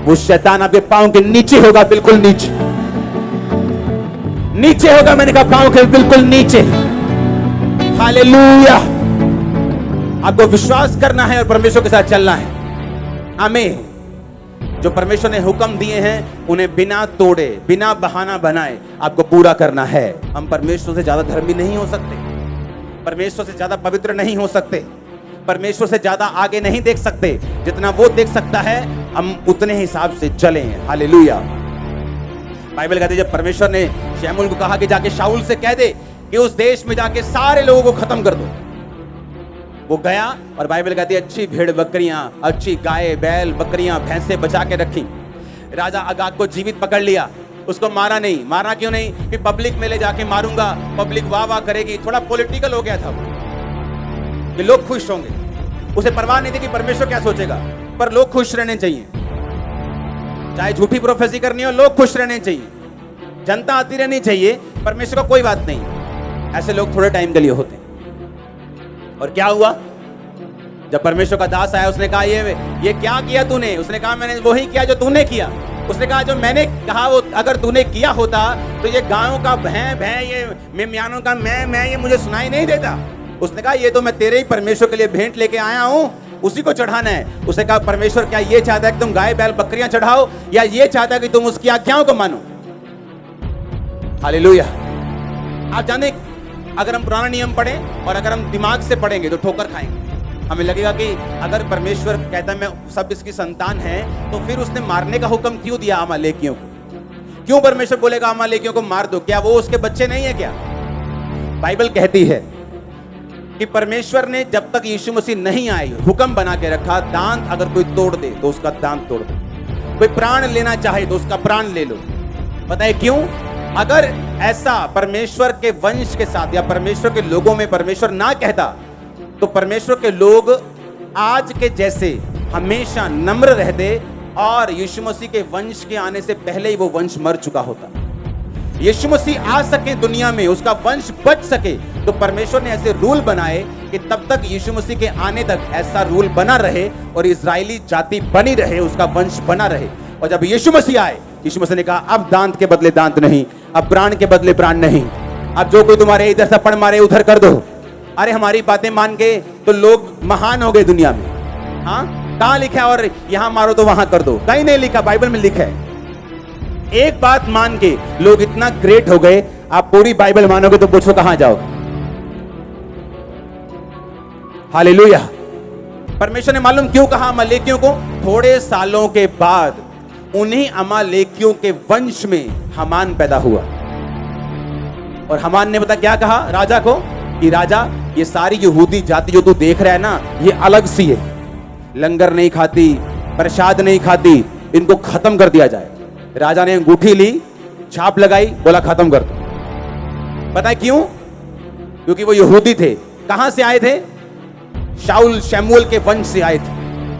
वो शैतान आपके पांव के नीचे होगा, बिल्कुल नीचे नीचे होगा। मैंने कहा पांव के बिल्कुल नीचे। हालेलुया। आपको विश्वास करना है और परमेश्वर के साथ चलना है। आमीन। जो परमेश्वर ने हुक्म दिए हैं उन्हें बिना तोड़े, बिना बहाना बनाए आपको पूरा करना है। हम परमेश्वर से ज्यादा धर्मी नहीं हो सकते, परमेश्वर से ज्यादा पवित्र नहीं हो सकते, परमेश्वर से ज्यादा आगे नहीं देख सकते। जितना वो देख सकता है हम उतने हिसाब से चलें। हालेलुया। बाइबल कहती है जब परमेश्वर ने शमूएल को कहा कि जाके शाऊल से कह दे कि उस देश में जाके सारे लोगों को खत्म कर दो, वो गया। और बाइबल कहती है अच्छी भेड़ बकरियां, अच्छी गाय बैल बकरियां भैंसे बचा के रखी। राजा अगाग को जीवित पकड़ लिया, उसको मारा नहीं। मारा क्यों नहीं? कि पब्लिक में ले जाके मारूंगा, पब्लिक वाह वाह करेगी। थोड़ा पॉलिटिकल हो गया था कि लोग खुश होंगे। उसे परवाह नहीं थी कि परमेश्वर क्या सोचेगा, पर लोग खुश रहने चाहिए। चाहे झूठी प्रोफेसी करनी हो, लोग खुश रहने चाहिए, जनता आती रहनी चाहिए, परमेश्वर का कोई बात नहीं। ऐसे लोग थोड़े टाइम के लिए होते हैं। और क्या हुआ? जब परमेश्वर का दास आया, उसने कहा ये क्या किया तूने? उसने कहा मैंने वही किया जो तूने किया। उसने कहा जो मैंने कहा वो अगर तूने किया होता तो ये गायों का भैं ये मेमयानों का मैं ये मुझे सुनाई नहीं देता। उसने कहा ये तो मैं तेरे ही परमेश्वर के लिए भेंट लेके आया हूं, उसी को चढ़ाना है। उसने कहा परमेश्वर क्या ये चाहता है कि तुम गाय बैल बकरियां चढ़ाओ, या ये चाहता है कि तुम उसकी आज्ञाओं को मानो? हालेलुया। आप जाने अगर हम पुराना नियम पढ़ें और अगर हम दिमाग से पढ़ेंगे तो ठोकर खाएंगे। हमें लगेगा कि अगर परमेश्वर कहता है मैं सब इसकी संतान है, तो फिर उसने मारने का हुक्म क्यों दिया अमालेकियों को? क्यों परमेश्वर बोलेगा अमालेकियों को मार दो? क्या वो उसके बच्चे नहीं है क्या? बाइबल कहती है कि परमेश्वर ने जब तक यीशु मसीह नहीं आए हुक्म बना के रखा, दांत अगर कोई तोड़ दे तो उसका दांत तोड़ दो, कोई प्राण लेना चाहे तो उसका प्राण ले लो। पता है क्यों? अगर ऐसा परमेश्वर के वंश के साथ या परमेश्वर के लोगों में परमेश्वर ना कहता, तो परमेश्वर के लोग आज के जैसे हमेशा नम्र रहते और यीशु मसीह के वंश के आने से पहले ही वो वंश मर चुका होता। यीशु मसीह आ सके दुनिया में, उसका वंश बच सके, तो परमेश्वर ने ऐसे रूल बनाए कि तब तक यीशु मसीह के आने तक ऐसा रूल बना रहे और इजरायली जाति बनी रहे, उसका वंश बना रहे। और जब यीशु मसीह आए, यीशु मसीह ने कहा अब दांत के बदले दांत नहीं, अब प्राण के बदले प्राण नहीं, अब जो कोई तुम्हारे इधर थप्पड़ मारे उधर कर दो। अरे हमारी बातें मान के तो लोग महान हो गए दुनिया में। हाँ, कहां लिखा है और यहां मारो तो वहां कर दो? कहीं नहीं लिखा, बाइबल में लिखा है। एक बात मान के लोग इतना ग्रेट हो गए, आप पूरी बाइबल मानोगे तो पूछो कहां जाओगे? हालेलुया। परमेश्वर ने मालूम क्यों कहा अमालेकियों को? थोड़े सालों के बाद उन्हीं अमालेकियों के वंश में हामान पैदा हुआ। और हामान ने पता क्या कहा राजा को कि राजा, ये सारी यहूदी जाति जो तू देख रहा है ना, ये अलग सी है, लंगर नहीं खाती, प्रसाद नहीं खाती, इनको खत्म कर दिया जाए। राजा ने अंगूठी ली, छाप लगाई, बोला खत्म कर दो। पता है क्यों? क्योंकि वो यहूदी थे। कहां से आए थे? शाऊल शमूएल के वंश से आए थे।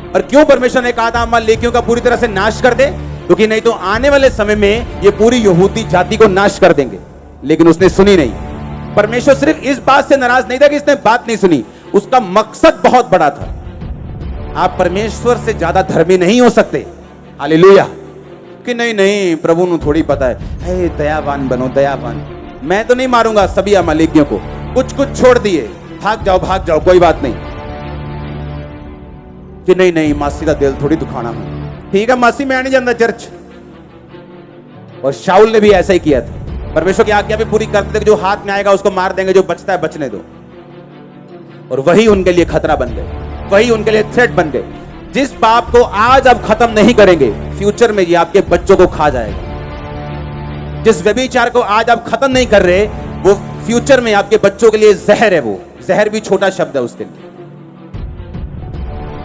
और क्यों परमेश्वर ने कहा था अमालेकियों का पूरी तरह से नाश कर दे? क्योंकि नहीं तो आने वाले समय में ये पूरी यहूदी जाति को नाश कर देंगे। लेकिन उसने सुनी नहीं। परमेश्वर सिर्फ इस बात से नाराज नहीं था कि इसने बात नहीं सुनी, उसका मकसद बहुत बड़ा था। आप परमेश्वर से ज्यादा धर्मी नहीं हो सकते। हालेलुया। कि नहीं नहीं प्रभु ਨੂੰ थोड़ी पता है, दयावान बनो, दयावान। मैं तो नहीं मारूंगा सभी अमालेकियों को, कुछ कुछ छोड़ दिए, भाग जाओ, कोई बात नहीं। कि नहीं नहीं मासी का दिल थोड़ी दुखाना है, ठीक है मासी मैं नहीं जाता चर्च। और शाऊल ने भी ऐसा ही किया था। परमेश्वर की आज्ञा भी पूरी करते थे, जो हाथ में आएगा उसको मार देंगे, जो बचता है बचने दो। और वही उनके लिए खतरा बन गए, वही उनके लिए थ्रेट बन गए। जिस पाप को आज आप खत्म नहीं करेंगे, फ्यूचर में ये आपके बच्चों को खा जाएगा। जिस व्यभिचार को आज आप खत्म नहीं कर रहे, वो फ्यूचर में आपके बच्चों के लिए जहर है। वो जहर भी छोटा शब्द है उसके लिए।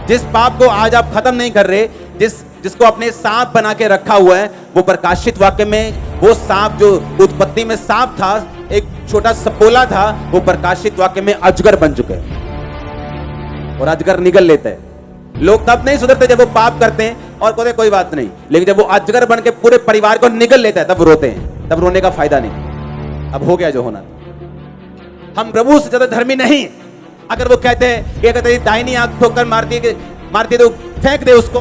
जिस पाप को आज आप खत्म नहीं कर रहे, जिसको अपने सांप बना के रखा हुआ है, वो प्रकाशित वाक्य में वो सांप जो उत्पत्ति में सांप था, एक छोटा सपोला था, वो प्रकाशित वाक्य में अजगर बन चुके हैं। और अजगर निगल लेता है। लोग तब नहीं सुधरते जब वो पाप करते हैं और कहते कोई बात नहीं, लेकिन जब वो अजगर बन के पूरे परिवार को निगल लेता है तब रोते हैं। तब रोने का फायदा नहीं, अब हो गया जो होना। हम प्रभु से ज्यादा धर्मी नहीं। अगर वो कहते हैं कि अगर दाहिनी आंख ठोकर मारती है तो फेंक दे उसको,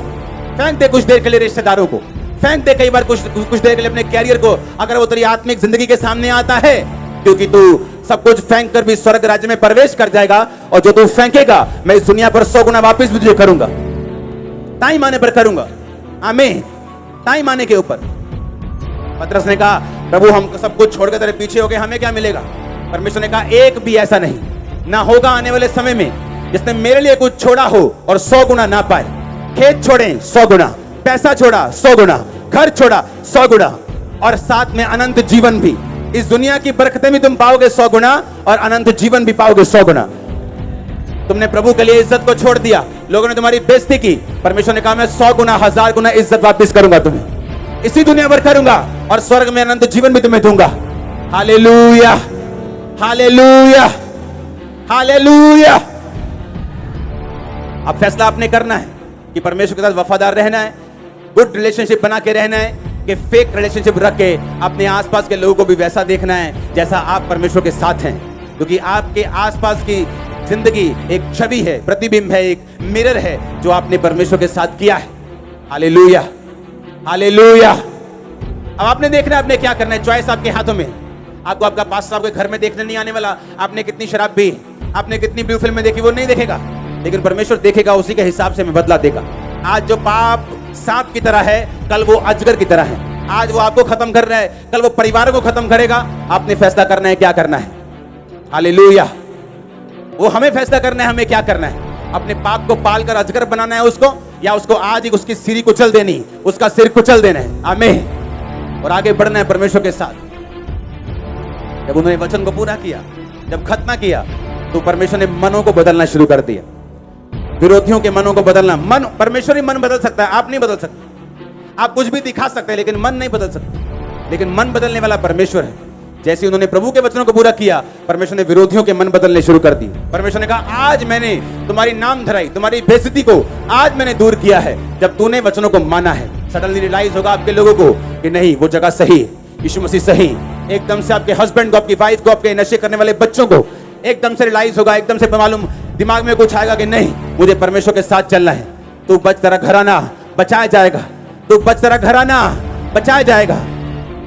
फेंक दे कुछ देर के लिए रिश्तेदारों को, फेंक दे कई बार कुछ देर के लिए अपने कैरियर को, अगर वो तेरी आत्मिक जिंदगी के सामने आता है, क्योंकि तू सब कुछ फेंक कर भी स्वर्ग राज्य में प्रवेश कर जाएगा। और जो तू फेंकेगा मैं इस दुनिया पर 100 गुना वापस भी तुझे करूंगा, टाइम आने पर करूंगा। आमीन। टाइम आने के ऊपर पतरस ने कहा प्रभु हम सब कुछ छोड़कर तेरे पीछे हो गए, हमें क्या मिलेगा? परमेश्वर ने कहा एक भी ऐसा नहीं ना होगा आने वाले समय में जिसने मेरे लिए कुछ छोड़ा हो और 100 गुना ना पाए। खेत छोड़े 100 गुना, पैसा छोड़ा 100 गुना, घर छोड़ा 100 गुना, और साथ में अनंत जीवन भी। इस दुनिया की बरकतें भी तुम पाओगे 100 गुना और अनंत जीवन भी पाओगे 100 गुना। तुमने प्रभु के लिए इज्जत को छोड़ दिया, लोगों ने तुम्हारी बेइज्जती की। परमेश्वर ने कहा मैं 100 गुना 1000 गुना इज्जत वापस करूंगा तुम्हें, इसी दुनिया पर करूंगा, और स्वर्ग में अनंत जीवन भी तुम्हें दूंगा। Hallelujah, hallelujah, hallelujah. अब फैसला आपने करना है कि परमेश्वर के साथ वफादार रहना है, गुड रिलेशनशिप बना के रहना है, कि फेक रिलेशनशिप रख के अपने आसपास के लोगों को भी वैसा देखना है जैसा आप परमेश्वर के साथ हैं। क्योंकि आपके आसपास की जिंदगी एक छवि है, प्रतिबिंब है, एक मिरर है जो आपने परमेश्वर के साथ किया है। Hallelujah, hallelujah. अब आपने देखना है आपने क्या करना है, चॉइस आपके हाथों में। आपको आपका पास्टर आपके घर में देखने नहीं आने वाला, आपने कितनी शराब पी, आपने कितनी ब्लू फिल्म देखी, वो नहीं देखेगा, लेकिन परमेश्वर देखेगा, उसी के हिसाब से मैं बदला देगा। आज जो पाप सांप की तरह है, कल वो अजगर की तरह है। आज वो आपको खत्म कर रहा है, कल वो परिवार को खत्म करेगा। आपने फैसला करना है क्या करना है। हालेलुया। वो हमें फैसला करना है हमें क्या करना है। अपने पाप को पालकर अजगर बनाना है उसको, या उसको आज ही उसकी सिरी कुचल देनी, उसका सिर कुचल देना है। आमीन। और आगे बढ़ना है परमेश्वर के साथ। जब उन्होंने वचन को पूरा किया, जब खत्म किया, तो परमेश्वर ने मनों को बदलना शुरू कर दिया। विरोधियों के मनों को बदलना। मन, परमेश्वर ही मन बदल सकता है, आप नहीं बदल सकते। आप कुछ भी दिखा सकते हैं लेकिन मन नहीं बदल सकते। लेकिन मन बदलने वाला परमेश्वर है। जैसे उन्होंने प्रभु के वचनों को पूरा किया, परमेश्वर ने विरोधियों के मन बदलने शुरू कर दिए। परमेश्वर ने कहा आज मैंने तुम्हारी नाम धराई, तुम्हारी बेइज्जती को आज मैंने दूर किया है, जब तूने वचनों को माना है। सडनली रियलाइज होगा आपके लोगों को कि नहीं, वो जगह सही, यीशु मसीह सही, एकदम से आपके हस्बैंड को, आपकी वाइफ को, आपके नशे करने वाले बच्चों को एकदम से रियलाइज होगा, एकदम से मालूम दिमाग में कुछ आएगा कि नहीं, मुझे परमेश्वर के साथ चलना है। तू बच, तेरा घराना बचाया जाएगा। तू बच, तेरा घराना बचाया जाएगा।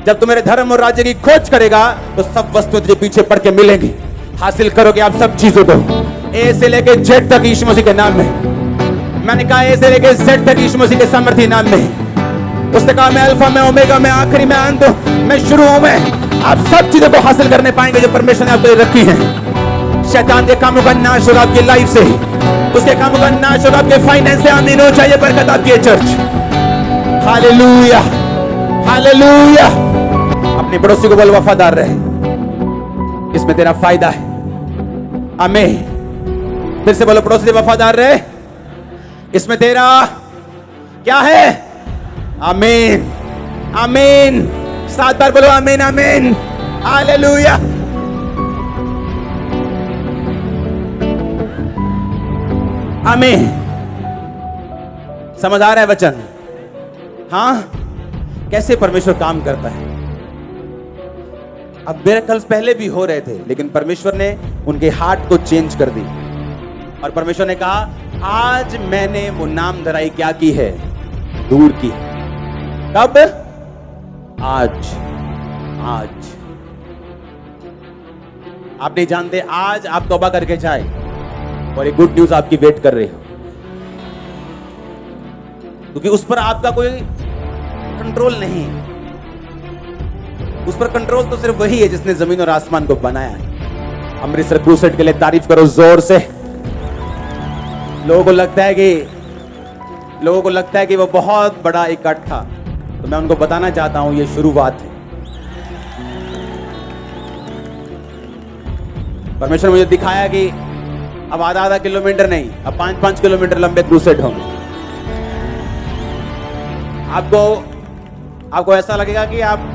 जब तू मेरे धर्म और राज्य की खोज करेगा तो सब वस्तु तुझे पीछे पड़ के मिलेंगी। हासिल करोगे आप सब चीजों को, ए से लेके जेड तक यीशु मसीह के नाम में। मैंने कहा ए से लेके जेड तक यीशु मसीह के सामर्थ्य नाम में। उसने कहा मैं अल्फा, मैं ओमेगा, मैं आखिरी, मैं अंत, मैं शुरू हूं। मैं आप सब चीजों को हासिल करने पाएंगे जो परमेश्वर ने आपको रखी है। शैतान के कामों का नाश होगा आपकी लाइफ से, उसके कामों का नाश होगा आपके फाइनेंस से। आमीन हो चाहिए बरकत आपकी है चर्च। Hallelujah, hallelujah. अपने पड़ोसी को बोल वफादार रहे, इसमें तेरा फायदा है। आमीन। फिर से बोलो पड़ोसी से वफादार रहे, इसमें तेरा क्या है? आमीन, आमीन। 7 बार बोलो आमीन, आमीन, हालेलुया। आमीन। समझ आ रहा है वचन? हाँ, कैसे परमेश्वर काम करता है। अब मिरेकल्स पहले भी हो रहे थे, लेकिन परमेश्वर ने उनके हार्ट को चेंज कर दी और परमेश्वर ने कहा आज मैंने वो नाम धराई क्या की है? दूर की। कब? आज। आज आप नहीं जानते, आज आप तौबा करके जाए और एक गुड न्यूज आपकी वेट कर रही हो, क्योंकि उस पर आपका कोई कंट्रोल नहीं है। उस पर कंट्रोल तो सिर्फ वही है जिसने जमीन और आसमान को बनाया है। अमृतसर क्रूसेड के लिए तारीफ करो जोर से। लोगों को लगता है कि वो बहुत बड़ा इकट्ठ था, तो मैं उनको बताना चाहता हूं ये शुरुआत है। परमेश्वर मुझे दिखाया कि अब आधा किलोमीटर नहीं, अब 5-5 किलोमीटर लंबे क्रूसेड होंगे। आपको ऐसा लगेगा कि आप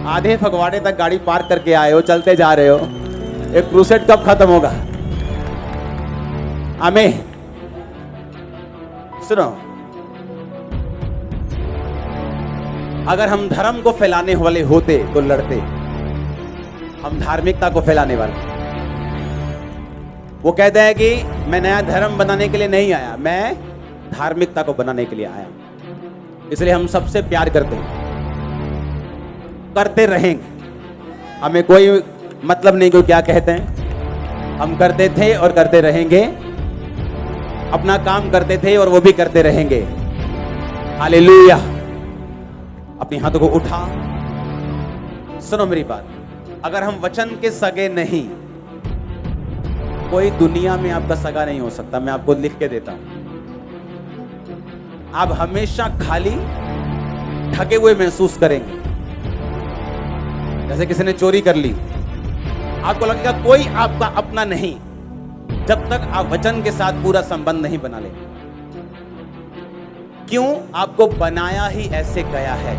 आधे फगवाड़े तक गाड़ी पार्क करके आए हो, चलते जा रहे हो। एक क्रूसेड कब खत्म होगा? आमीन। सुनो, अगर हम धर्म को फैलाने वाले होते तो लड़ते, हम धार्मिकता को फैलाने वाले। वो कहता है कि मैं नया धर्म बनाने के लिए नहीं आया, मैं धार्मिकता को बनाने के लिए आया। इसलिए हम सबसे प्यार करते हैं, करते रहेंगे। हमें कोई मतलब नहीं कि क्या कहते हैं, हम करते थे और करते रहेंगे। अपना काम करते थे और वो भी करते रहेंगे। हालेलुया। अपने हाथों को उठा। सुनो मेरी बात, अगर हम वचन के सगे नहीं, कोई दुनिया में आपका सगा नहीं हो सकता। मैं आपको लिख के देता हूं। आप हमेशा खाली, ठगे हुए महसूस करेंगे। जैसे किसी ने चोरी कर ली, आपको लगेगा कोई आपका अपना नहीं, जब तक आप वचन के साथ पूरा संबंध नहीं बना ले। क्यों? आपको बनाया ही ऐसे गया है,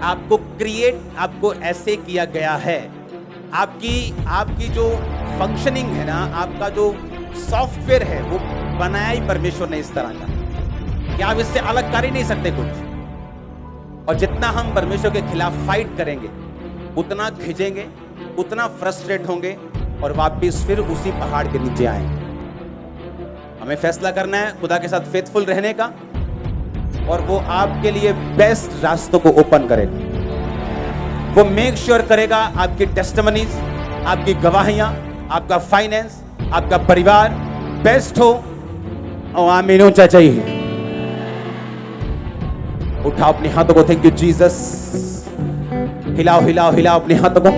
आपको आपको ऐसे किया गया है। आपकी जो फंक्शनिंग है ना, आपका जो सॉफ्टवेयर है, वो बनाया ही परमेश्वर ने इस तरह का कि आप इससे अलग कर ही नहीं सकते कुछ। और जितना हम परमेश्वर के खिलाफ फाइट करेंगे, उतना खिंचेंगे, उतना फ्रस्ट्रेट होंगे और वापिस फिर उसी पहाड़ के नीचे आएंगे। हमें फैसला करना है खुदा के साथ फेथफुल रहने का, और वो आपके लिए बेस्ट रास्तों को ओपन करेगा। वो मेक श्योर करेगा आपकी टेस्टिमनीज, आपकी गवाहियां, आपका फाइनेंस, आपका परिवार बेस्ट हो। और आमीन ऊंचा चाहिए। उठाओ अपने हाथों को, थैंक यू जीसस। हिलाओ हिलाओ हिलाओ अपने हाथों को।